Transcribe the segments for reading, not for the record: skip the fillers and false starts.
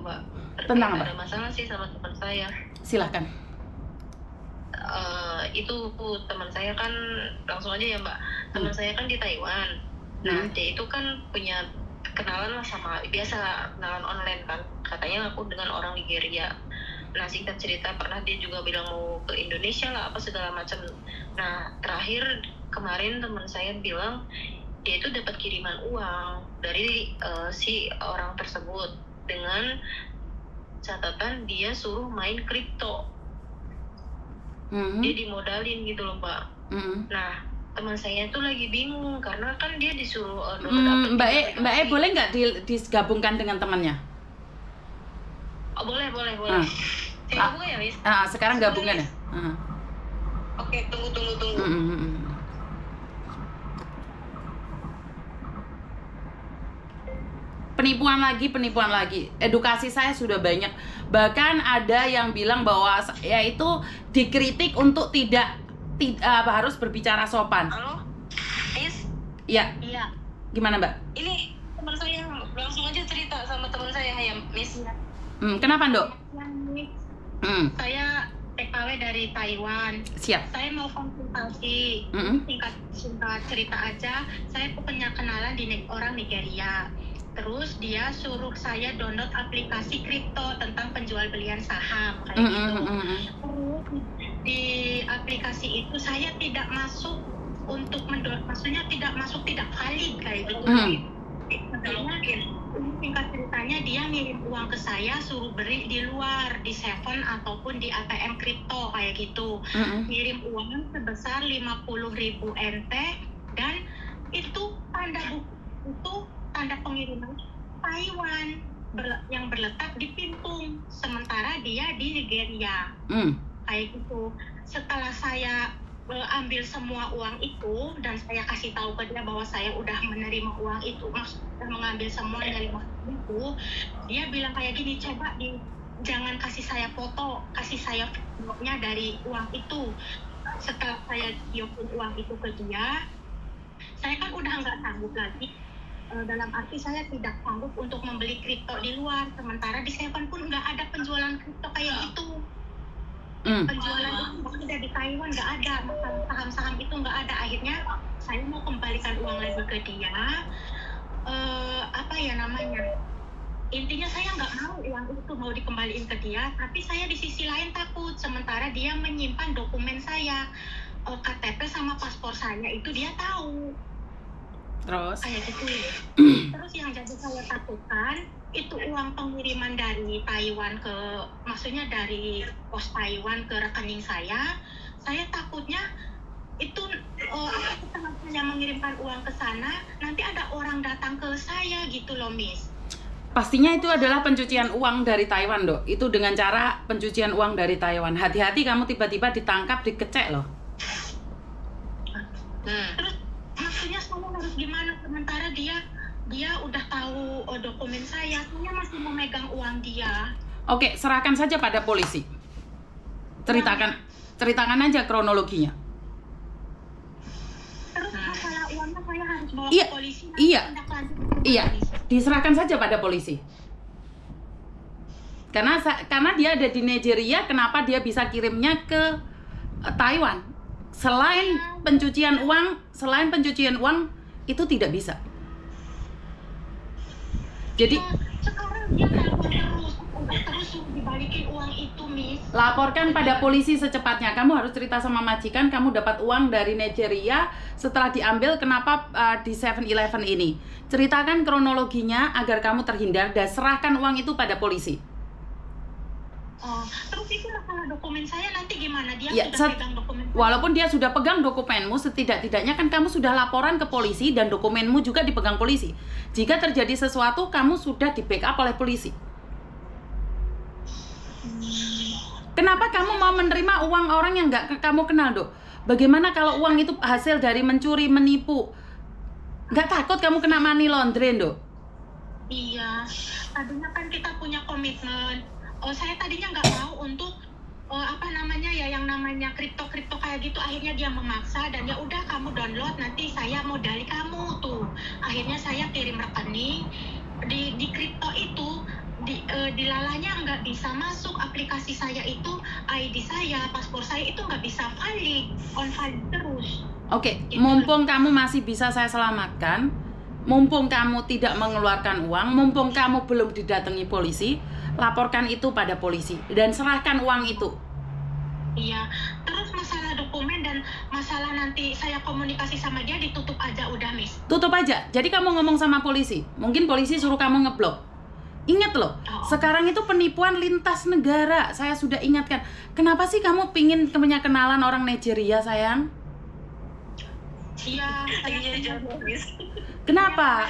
Mbak. Tentang apa? Ada masalah sih sama teman saya. Silahkan. Itu teman saya kan, langsung aja ya Mbak. Teman saya kan di Taiwan. Nah dia itu kan punya kenalan lah sama, biasa kenalan online kan. Katanya aku dengan orang Nigeria. Nah singkat cerita pernah dia juga bilang mau ke Indonesia lah apa segala macam. Nah terakhir kemarin teman saya bilang dia itu dapat kiriman uang dari si orang tersebut dengan catatan dia suruh main kripto. Dia dimodalin gitu loh Mbak. Nah teman saya tuh lagi bingung karena kan dia disuruh Mbak E boleh nggak digabungkan dengan temannya? Oh, boleh. Saya gabung ya, Miss? Sekarang gabungan ya? Oke, tunggu. Penipuan lagi. Edukasi saya sudah banyak. Bahkan ada yang bilang bahwa ya itu dikritik untuk tidak harus berbicara sopan. Halo, Miss? Iya. Gimana Mbak? Ini teman saya, langsung aja cerita sama teman saya ya, Miss. Kenapa, Dok? Saya TKW dari Taiwan. Siap. Saya mau konsultasi. Singkat cerita aja, saya punya kenalan di orang Nigeria. Terus dia suruh saya download aplikasi kripto tentang penjual belian saham kayak gitu. Terus di aplikasi itu saya tidak masuk untuk maksudnya tidak valid kayak gitu. Singkat ceritanya dia ngirim uang ke saya suruh beri di luar di Seven ataupun di ATM kripto kayak gitu. Ngirim uang sebesar 50.000 NT dan itu tanda pengiriman Taiwan yang berletak di Pintung, sementara dia di Nigeria. Kayak gitu. Setelah saya ambil semua uang itu dan saya kasih tahu ke dia bahwa saya udah menerima uang itu, maksudnya mengambil semua dari uang itu, dia bilang kayak gini, coba jangan kasih saya foto, kasih saya videonya dari uang itu. Setelah saya kirim uang itu ke dia, saya kan udah nggak sanggup lagi. Dalam arti saya tidak sanggup untuk membeli kripto di luar, sementara di Seven pun nggak ada penjualan kripto kayak gitu. Penjualan itu nggak ada di Taiwan, nggak ada, saham-saham itu nggak ada. Akhirnya saya mau kembalikan uang lagi ke dia. Intinya saya nggak mau uang itu mau dikembaliin ke dia, tapi saya di sisi lain takut, sementara dia menyimpan dokumen saya, KTP sama paspor saya itu dia tahu. Terus? Kayak gitu. Terus yang jadi saya takutkan itu uang pengiriman dari Taiwan maksudnya dari pos Taiwan ke rekening saya takutnya itu setelah saya mengirimkan uang ke sana nanti ada orang datang ke saya gitu loh, Miss. Pastinya itu adalah pencucian uang dari Taiwan, Dok. Itu dengan cara pencucian uang dari Taiwan. Hati-hati kamu tiba-tiba ditangkap, dikecek loh. Terus maksudnya saya harus gimana, sementara dia udah tahu dokumen saya masih memegang uang dia. Oke, serahkan saja pada polisi. Ceritakan aja kronologinya. Terus masalah uangnya saya harus bawa ke polisi. Iya, diserahkan saja pada polisi. Karena dia ada di Nigeria, kenapa dia bisa kirimnya ke Taiwan? Selain pencucian uang itu tidak bisa. Jadi sekarang dia terus dibalikin uang itu, Miss. Laporkan pada polisi secepatnya. Kamu harus cerita sama majikan kamu dapat uang dari Nigeria setelah diambil kenapa di 7-Eleven ini. Ceritakan kronologinya agar kamu terhindar dan serahkan uang itu pada polisi. Terus itu masalah dokumen saya nanti gimana? Dia sudah pegang dokumen saya. Walaupun dia sudah pegang dokumenmu, setidak-tidaknya kan kamu sudah laporan ke polisi dan dokumenmu juga dipegang polisi. Jika terjadi sesuatu, kamu sudah di backup oleh polisi. Kenapa kamu mau menerima uang orang yang nggak kamu kenal, Dok? Bagaimana kalau uang itu hasil dari mencuri, menipu? Nggak takut kamu kena money laundering, Dok? Iya, tadinya kan kita punya komitmen. Saya tadinya nggak mau untuk yang namanya kripto kayak gitu. Akhirnya dia memaksa dan ya udah kamu download, nanti saya modali kamu tuh. Akhirnya saya kirim rekening di kripto itu di dilalanya nggak bisa masuk aplikasi saya itu, ID saya, paspor saya itu nggak bisa valid, on valid terus. Oke, mumpung kamu masih bisa saya selamatkan, mumpung kamu tidak mengeluarkan uang, mumpung kamu belum didatangi polisi, laporkan itu pada polisi dan serahkan uang itu. Iya, terus masalah dokumen dan masalah nanti saya komunikasi sama dia ditutup aja udah, Miss. Tutup aja. Jadi kamu ngomong sama polisi, mungkin polisi suruh kamu ngeblok. Ingat loh, sekarang itu penipuan lintas negara. Saya sudah ingatkan. Kenapa sih kamu pingin punya kenalan orang Nigeria, sayang? Iya, saya Miss. Kenapa?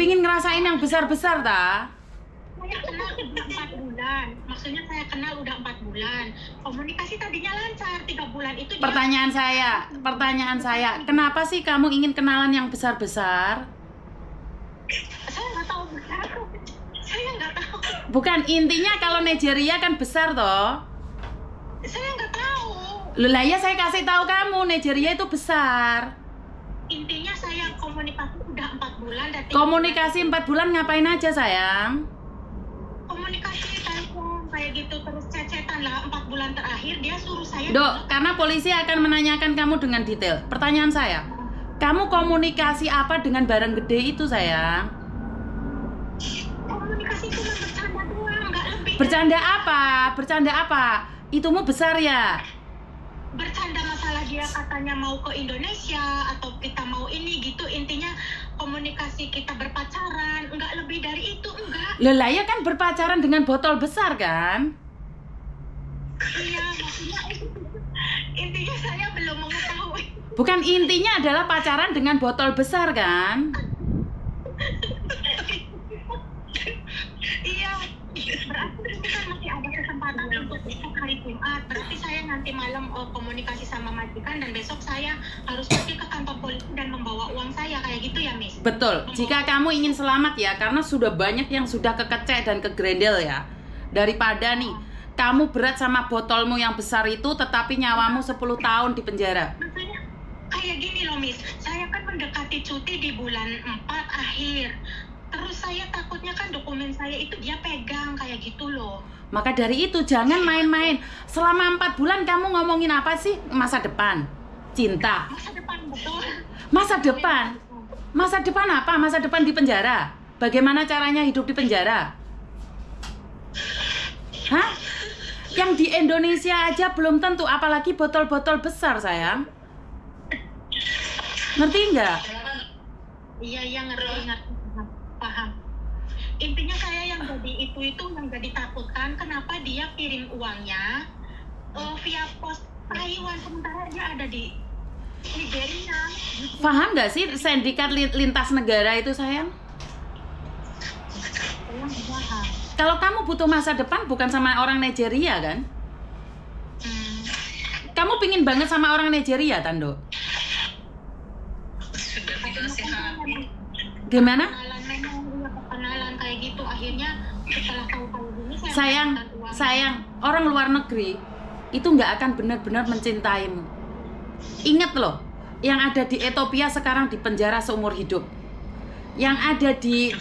Pingin ngerasain yang besar-besar, ta? Saya kenal udah 4 bulan. Maksudnya saya kenal udah 4 bulan. Komunikasi tadinya lancar, 3 bulan itu dia... Pertanyaan saya, kenapa sih kamu ingin kenalan yang besar-besar? Saya nggak tahu. Saya nggak tahu. Bukan, intinya kalau Nigeria kan besar toh. Saya nggak tahu. Lah ya saya kasih tahu kamu, Nigeria itu besar. Intinya saya komunikasi udah 4 bulan. Dan Komunikasi 4 bulan ngapain aja, sayang? Komunikasi telepon kayak gitu terus cecetan lah 4 bulan terakhir dia suruh saya. Dok, karena polisi akan menanyakan kamu dengan detail. Pertanyaan saya, kamu komunikasi apa dengan barang gede itu, sayang? Komunikasi cuma bercanda doang, nggak lebih. Bercanda apa? Bercanda apa? Itumu besar ya? Bercanda masalah dia katanya mau ke Indonesia atau kita mau ini gitu, intinya komunikasi kita berpacaran, nggak lebih dari itu, enggak. Lah ya kan berpacaran dengan botol besar kan? Iya, maksudnya intinya saya belum mengetahui. Bukan, intinya adalah pacaran dengan botol besar kan? Iya, berarti itu kan masih ada kesempatan untuk besok hari Jumat. Berarti saya nanti malam komunikasi sama majikan dan besok saya harus pergi ke kantor polisi dan membawa uang saya kayak gitu ya, Miss? Betul. Jika kamu ingin selamat ya, karena sudah banyak yang sudah kekecek dan kegrendel ya. Daripada nih, kamu berat sama botolmu yang besar itu, tetapi nyawamu 10 tahun di penjara. Makanya kayak gini loh, Miss. Saya kan mendekati cuti di bulan 4 akhir. Terus saya takutnya kan dokumen saya itu dia pegang kayak gitu loh. Maka dari itu jangan main-main. Selama 4 bulan kamu ngomongin apa sih? Masa depan, cinta. Masa depan, betul. Masa depan? Masa depan apa? Masa depan di penjara? Bagaimana caranya hidup di penjara? Hah? Yang di Indonesia aja belum tentu, apalagi botol-botol besar, sayang. Ngerti nggak? Iya, ngerti. Paham. Intinya saya yang jadi itu yang jadi takutkan kenapa dia kirim uangnya via pos Taiwan sementara dia ada di Nigeria. Paham nggak sih sindikat lintas negara itu, sayang? Paham. Kalau kamu butuh masa depan bukan sama orang Nigeria kan? Kamu pingin banget sama orang Nigeria, Tando? Sudah tidak sehat. Gimana? Kenalan kayak gitu akhirnya setelah tahu gini sayang, orang luar negeri itu nggak akan benar-benar mencintaimu. Ingat loh, yang ada di Ethiopia sekarang di penjara seumur hidup, yang ada di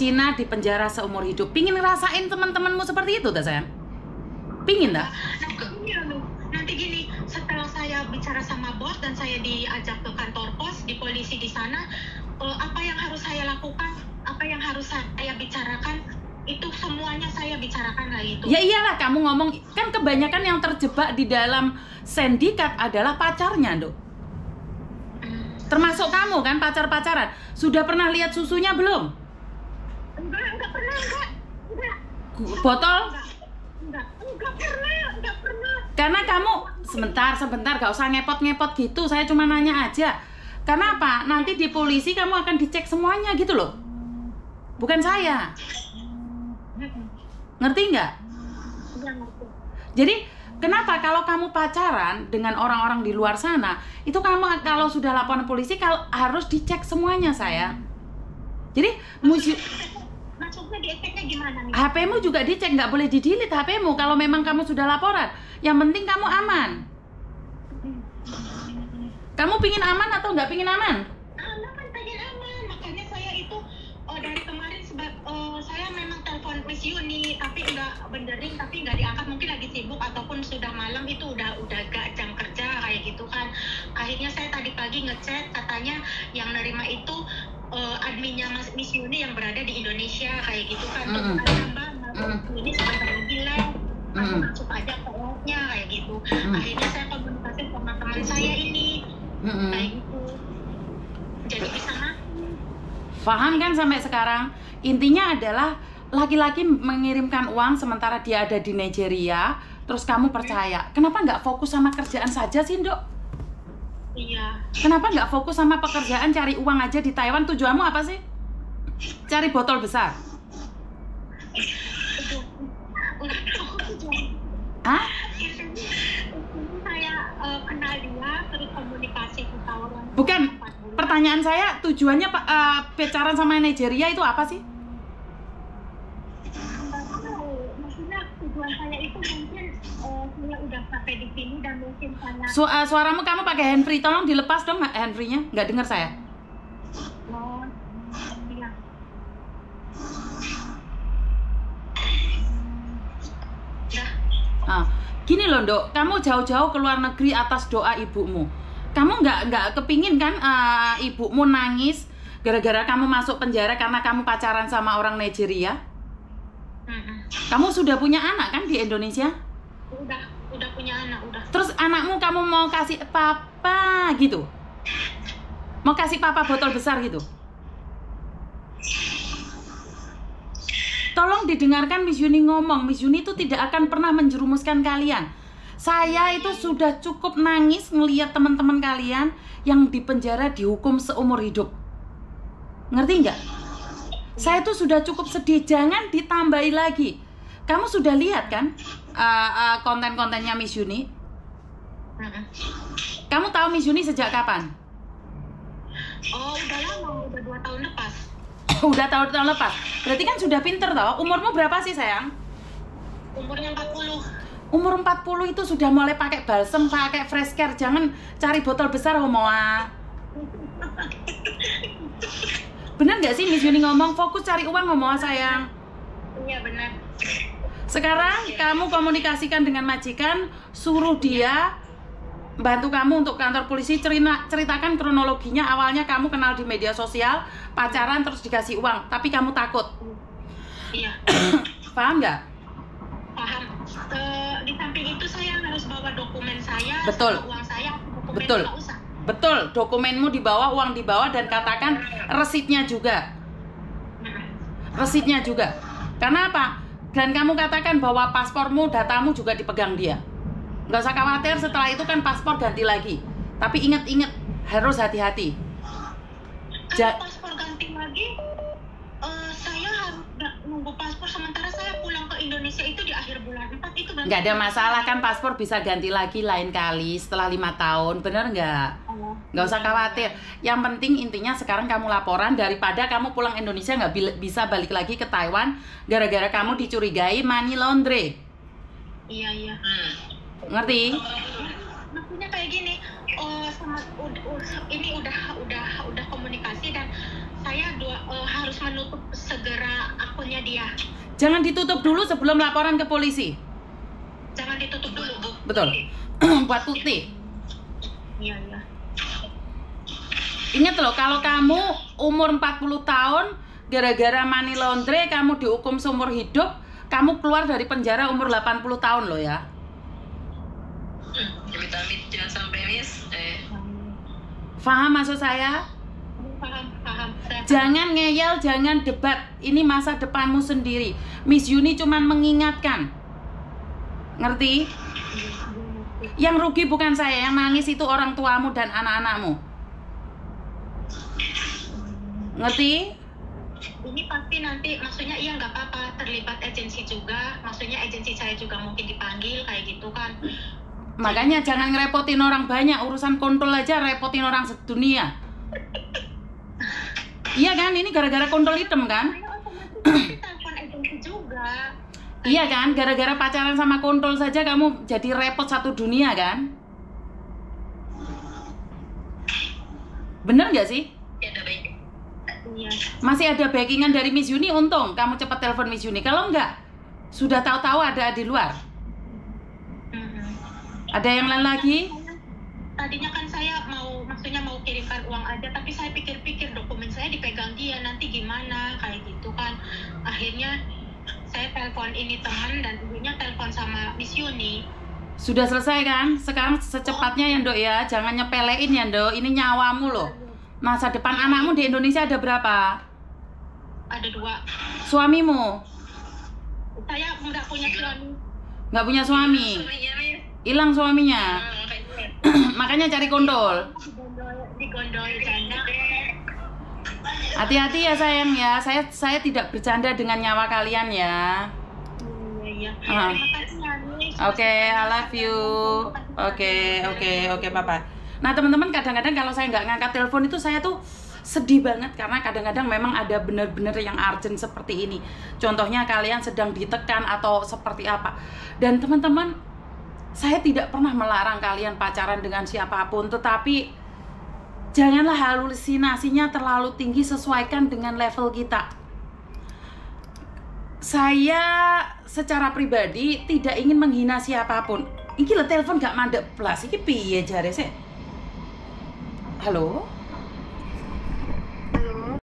Cina di penjara seumur hidup. Pingin ngerasain teman-temanmu seperti itu, tak sayang? Pingin tak? Nanti gini, setelah saya bicara sama bos dan saya diajak ke kantor pos di polisi di sana, apa yang harus saya lakukan, apa yang harus saya bicarakan, itu semuanya saya bicarakan lah itu. Ya iyalah, kamu ngomong, kan kebanyakan yang terjebak di dalam sindikat adalah pacarnya, Dok. Termasuk kamu kan, pacar-pacaran. Sudah pernah lihat susunya belum? Enggak pernah. Botol? Enggak pernah. Karena kamu, sebentar, gak usah ngepot-ngepot gitu, saya cuma nanya aja. Karena apa? Nanti di polisi kamu akan dicek semuanya gitu loh. Bukan saya. Ngerti nggak? Jadi kenapa kalau kamu pacaran dengan orang-orang di luar sana, itu kamu kalau sudah laporan polisi harus dicek semuanya, sayang. Jadi maksudnya diceknya gimana nih? HP-mu juga dicek, nggak boleh di-delete HP-mu kalau memang kamu sudah laporan. Yang penting kamu aman. Kamu pingin aman atau nggak pingin aman? Pengen aman. Makanya saya itu dari kemarin saya memang telepon Miss Yuni, tapi nggak benerin, tapi nggak diangkat, mungkin lagi sibuk ataupun sudah malam, itu udah gak jam kerja kayak gitu kan. Akhirnya saya tadi pagi ngechat, katanya yang nerima itu adminnya Miss Yuni yang berada di Indonesia kayak gitu kan. Terus ada Mbak ini sebentar lagi live, masuk aja ke live-nya kayak gitu. Akhirnya saya komunikasi sama teman saya ini kayak gitu, jadi bisa masuk. Paham kan sampai sekarang? Intinya adalah laki-laki mengirimkan uang sementara dia ada di Nigeria, terus kamu percaya. Kenapa nggak fokus sama kerjaan saja sih, Dok? Iya. Kenapa nggak fokus sama pekerjaan, cari uang aja di Taiwan? Tujuanmu apa sih? Cari botol besar? Hah? Saya kenal dia, terus komunikasi di Taiwan. Bukan. Pertanyaan saya, tujuannya pacaran sama Nigeria itu apa sih? Maksudnya tujuan saya itu mungkin saya udah sampai di sini dan mungkin saya. Suaramu kamu pakai handfree, tolong dilepas dong handfree-nya, nggak dengar saya. Oh, iya. Gini loh, Dok, kamu jauh-jauh ke luar negeri atas doa ibumu. Kamu nggak kepingin kan ibumu nangis gara-gara kamu masuk penjara karena kamu pacaran sama orang Nigeria? Kamu sudah punya anak kan di Indonesia? Udah punya anak, udah. Terus anakmu kamu mau kasih papa gitu? Mau kasih papa botol besar gitu? Tolong didengarkan Miss Yuni ngomong. Miss Yuni itu tidak akan pernah menjerumuskan kalian. Saya itu sudah cukup nangis ngelihat teman-teman kalian yang di penjara dihukum seumur hidup. Ngerti nggak? Saya tuh sudah cukup sedih, jangan ditambahi lagi. Kamu sudah lihat kan konten-kontennya Miss Yuni? Kamu tahu Miss Yuni sejak kapan? Oh, udah lama, udah 2 tahun lepas. Udah tahun lepas. Berarti kan sudah pinter toh. Umurmu berapa sih, sayang? Umurnya 40. Umur 40 itu sudah mulai pakai balsem, pakai fresh care. Jangan cari botol besar, Homoa. Bener nggak sih Miss Yuni ngomong fokus cari uang, Homoa sayang? Iya benar. Sekarang kamu komunikasikan dengan majikan, suruh dia bantu kamu untuk kantor polisi, ceritakan kronologinya. Awalnya kamu kenal di media sosial, pacaran terus dikasih uang, tapi kamu takut. Iya. Paham nggak? Paham. Di samping itu saya harus bawa dokumen saya, betul. Uang saya, dokumen betul. nggak usah. Betul, dokumenmu dibawa, uang dibawa, dan katakan resitnya juga. Resitnya juga. Karena apa? Dan kamu katakan bahwa paspormu, datamu juga dipegang dia. Nggak usah khawatir, setelah itu kan paspor ganti lagi. Tapi ingat-ingat, harus hati-hati. Kalau paspor ganti lagi, saya harus nunggu paspor, sementara saya pulang ke Indonesia itu di akhir bulan 4 itu. Nggak ada masalah kan, paspor bisa ganti lagi lain kali setelah 5 tahun, bener nggak? Nggak usah khawatir. Yang penting intinya sekarang kamu laporan, daripada kamu pulang Indonesia nggak bisa balik lagi ke Taiwan gara-gara kamu dicurigai money laundry. Iya. Ngerti? Maksudnya kayak gini, ini udah komunikasi dan saya harus menutup segera akunnya dia. Jangan ditutup dulu sebelum laporan ke polisi. Jangan ditutup dulu. Betul. Buat bukti. Iya. Ingat loh, kalau kamu umur 40 tahun gara-gara money laundry kamu dihukum seumur hidup, kamu keluar dari penjara umur 80 tahun loh ya. Amit-amit jangan sampai miss. Paham maksud saya? Paham. Jangan ngeyel, jangan debat. Ini masa depanmu sendiri. Miss Yuni cuman mengingatkan. Ngerti? Yang rugi bukan saya, yang nangis itu orang tuamu dan anak-anakmu. Ngerti? Ini pasti nanti, maksudnya iya nggak apa-apa terlibat agensi juga. Maksudnya agensi saya juga mungkin dipanggil kayak gitu kan. Makanya jangan ngerepotin orang banyak, urusan kontrol aja repotin orang sedunia. Iya kan, ini gara-gara kontrol hitam kan? Telepon agensi juga. Iya kan, gara-gara pacaran sama kontrol saja kamu jadi repot satu dunia kan? Bener nggak sih? Ya udah baik. Iya. Masih ada backingan dari Miss Yuni, untung kamu cepat telepon Miss Yuni. Kalau enggak, sudah tahu-tahu ada di luar. Ada yang lain lagi? Tadinya kan saya maksudnya mau kirimkan uang aja, tapi saya pikir-pikir dokumen saya dipegang dia, nanti gimana, kayak gitu kan. Akhirnya saya telepon ini teman dan ibunya telepon sama Miss Yuni. Sudah selesai kan? Sekarang secepatnya ya Dok ya, jangan nyepelein ya Dok, ini nyawamu loh. Masa depan anakmu di Indonesia ada berapa? Ada 2. Suamimu? Saya nggak punya suami. Nggak punya suami? Hilang suaminya? Makanya cari kondol. Digondol janda. Hati-hati ya sayang ya, saya tidak bercanda dengan nyawa kalian ya. Iya. Ah. Terima kasih Ani. Oke, I love you. Oke, Papa. Nah teman-teman, kadang-kadang kalau saya nggak ngangkat telepon itu saya tuh sedih banget, karena kadang-kadang memang ada benar-benar yang urgent seperti ini. Contohnya kalian sedang ditekan atau seperti apa. Dan teman-teman, saya tidak pernah melarang kalian pacaran dengan siapapun, tetapi janganlah halusinasinya terlalu tinggi, sesuaikan dengan level kita. Saya secara pribadi tidak ingin menghina siapapun. Iki lo telepon gak mandek plus, iki piye jare sih? Halo?